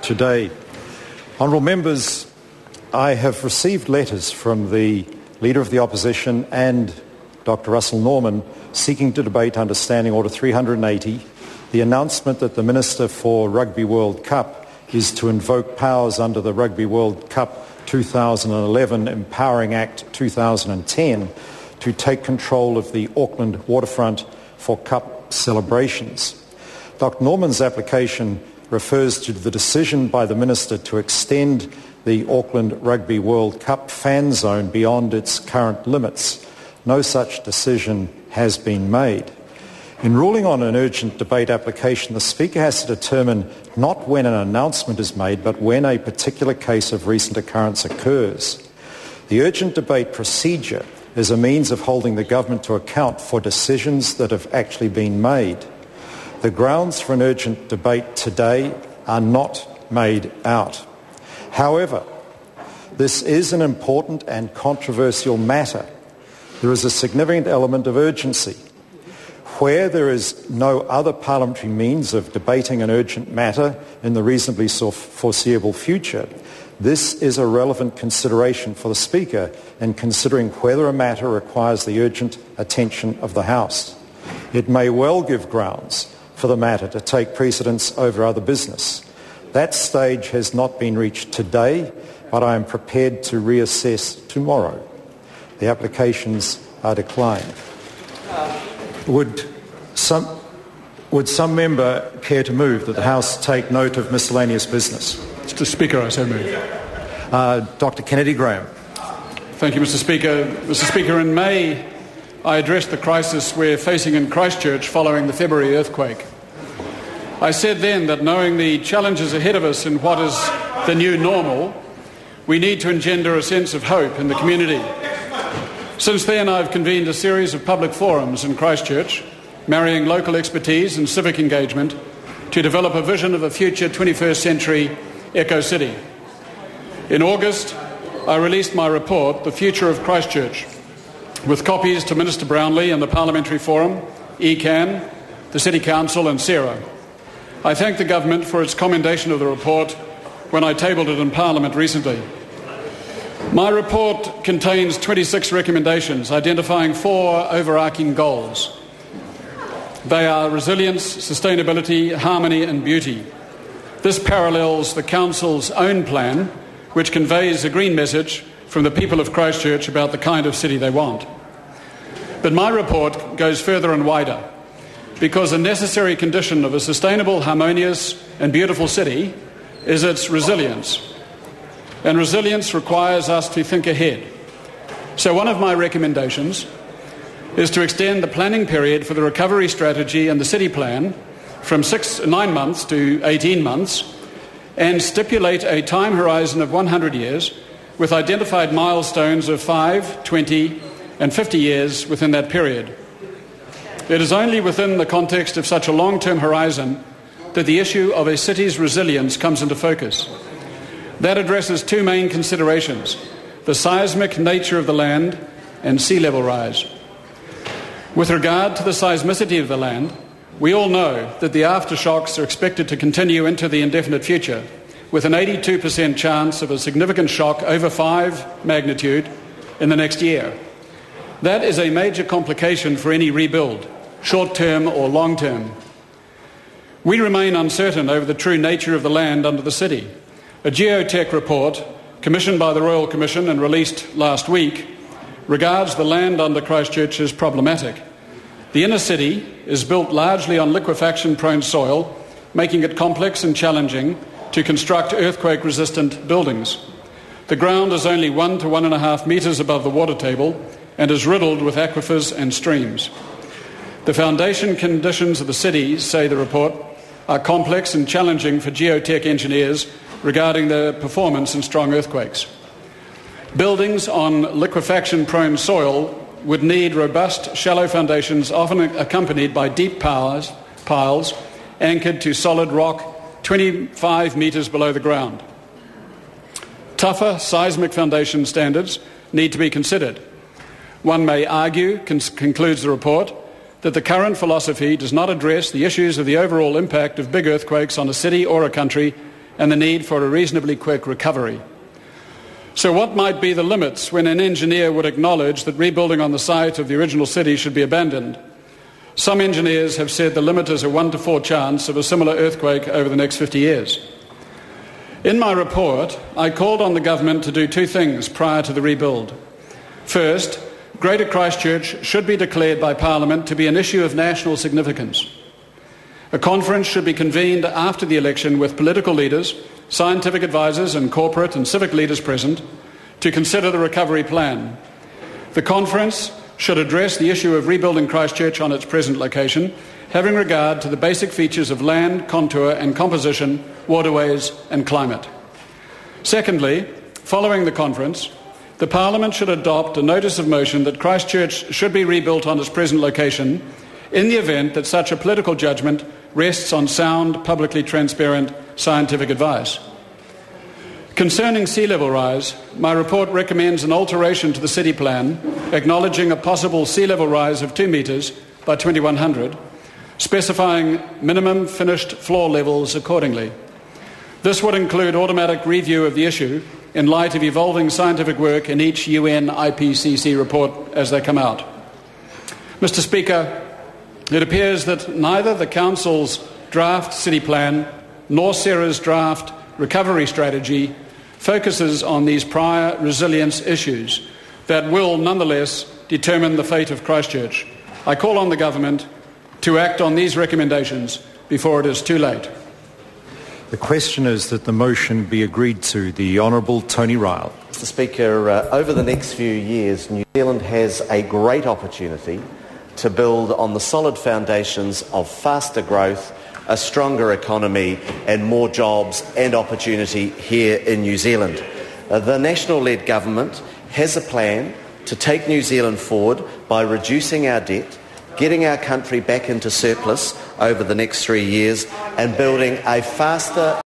today. Honourable members, I have received letters from the Leader of the Opposition and Dr Russel Norman seeking to debate under Standing Order 380 the announcement that the Minister for Rugby World Cup is to invoke powers under the Rugby World Cup 2011 Empowering Act 2010 to take control of the Auckland waterfront for Cup celebrations. Dr Norman's application refers to the decision by the Minister to extend the Auckland Rugby World Cup fan zone beyond its current limits. No such decision has been made. In ruling on an urgent debate application, the Speaker has to determine not when an announcement is made, but when a particular case of recent occurrence occurs. The urgent debate procedure is a means of holding the government to account for decisions that have actually been made. The grounds for an urgent debate today are not made out. However, this is an important and controversial matter. There is a significant element of urgency. Where there is no other parliamentary means of debating an urgent matter in the reasonably foreseeable future, this is a relevant consideration for the Speaker in considering whether a matter requires the urgent attention of the House. It may well give grounds for the matter to take precedence over other business. That stage has not been reached today, but I am prepared to reassess tomorrow. The applications are declined. Would some member care to move that the House take note of miscellaneous business? Mr. Speaker, I so move. Dr. Kennedy Graham. Thank you, Mr. Speaker. Mr. Speaker, in May, I addressed the crisis we're facing in Christchurch following the February earthquake. I said then that knowing the challenges ahead of us in what is the new normal, we need to engender a sense of hope in the community. Since then, I've convened a series of public forums in Christchurch, marrying local expertise and civic engagement to develop a vision of a future 21st century eco-city. In August, I released my report, The Future of Christchurch, with copies to Minister Brownlee and the Parliamentary Forum, ECAN, the City Council and SERA. I thank the Government for its commendation of the report when I tabled it in Parliament recently. My report contains 26 recommendations identifying 4 overarching goals. They are resilience, sustainability, harmony and beauty. This parallels the Council's own plan, which conveys a green message from the people of Christchurch about the kind of city they want. But my report goes further and wider, because a necessary condition of a sustainable, harmonious and beautiful city is its resilience. And resilience requires us to think ahead. So one of my recommendations is to extend the planning period for the recovery strategy and the city plan from 9 months to 18 months and stipulate a time horizon of 100 years with identified milestones of 5, 20 and 50 years within that period. It is only within the context of such a long-term horizon that the issue of a city's resilience comes into focus. That addresses 2 main considerations: the seismic nature of the land and sea level rise. With regard to the seismicity of the land, we all know that the aftershocks are expected to continue into the indefinite future, with an 82% chance of a significant shock over 5 magnitude in the next year. That is a major complication for any rebuild, short-term or long-term. We remain uncertain over the true nature of the land under the city. A geotech report commissioned by the Royal Commission and released last week regards the land under Christchurch as problematic. The inner city is built largely on liquefaction-prone soil, making it complex and challenging to construct earthquake-resistant buildings. The ground is only 1 to 1.5 metres above the water table and is riddled with aquifers and streams. The foundation conditions of the city, say the report, are complex and challenging for geotech engineers regarding their performance in strong earthquakes. Buildings on liquefaction-prone soil would need robust, shallow foundations, often accompanied by deep piles anchored to solid rock 25 metres below the ground. Tougher seismic foundation standards need to be considered. One may argue, concludes the report, that the current philosophy does not address the issues of the overall impact of big earthquakes on a city or a country and the need for a reasonably quick recovery. So what might be the limits when an engineer would acknowledge that rebuilding on the site of the original city should be abandoned? Some engineers have said the limit is a 1 to 4 chance of a similar earthquake over the next 50 years. In my report, I called on the government to do two things prior to the rebuild. First, Greater Christchurch should be declared by Parliament to be an issue of national significance. A conference should be convened after the election with political leaders, scientific advisors and corporate and civic leaders present to consider the recovery plan. The conference should address the issue of rebuilding Christchurch on its present location, having regard to the basic features of land, contour and composition, waterways and climate. Secondly, following the conference, the Parliament should adopt a notice of motion that Christchurch should be rebuilt on its present location in the event that such a political judgment rests on sound, publicly transparent scientific advice. Concerning sea level rise, my report recommends an alteration to the city plan, acknowledging a possible sea level rise of 2 metres by 2100, specifying minimum finished floor levels accordingly. This would include automatic review of the issue in light of evolving scientific work in each UN IPCC report as they come out. Mr. Speaker, it appears that neither the Council's draft city plan nor Sarah's draft recovery strategy focuses on these prior resilience issues that will nonetheless determine the fate of Christchurch. I call on the government to act on these recommendations before it is too late. The question is that the motion be agreed to. The Honourable Tony Ryall. Mr. Speaker, over the next few years, New Zealand has a great opportunity to build on the solid foundations of faster growth, a stronger economy and more jobs and opportunity here in New Zealand. The National-led government has a plan to take New Zealand forward by reducing our debt, getting our country back into surplus over the next 3 years and building a faster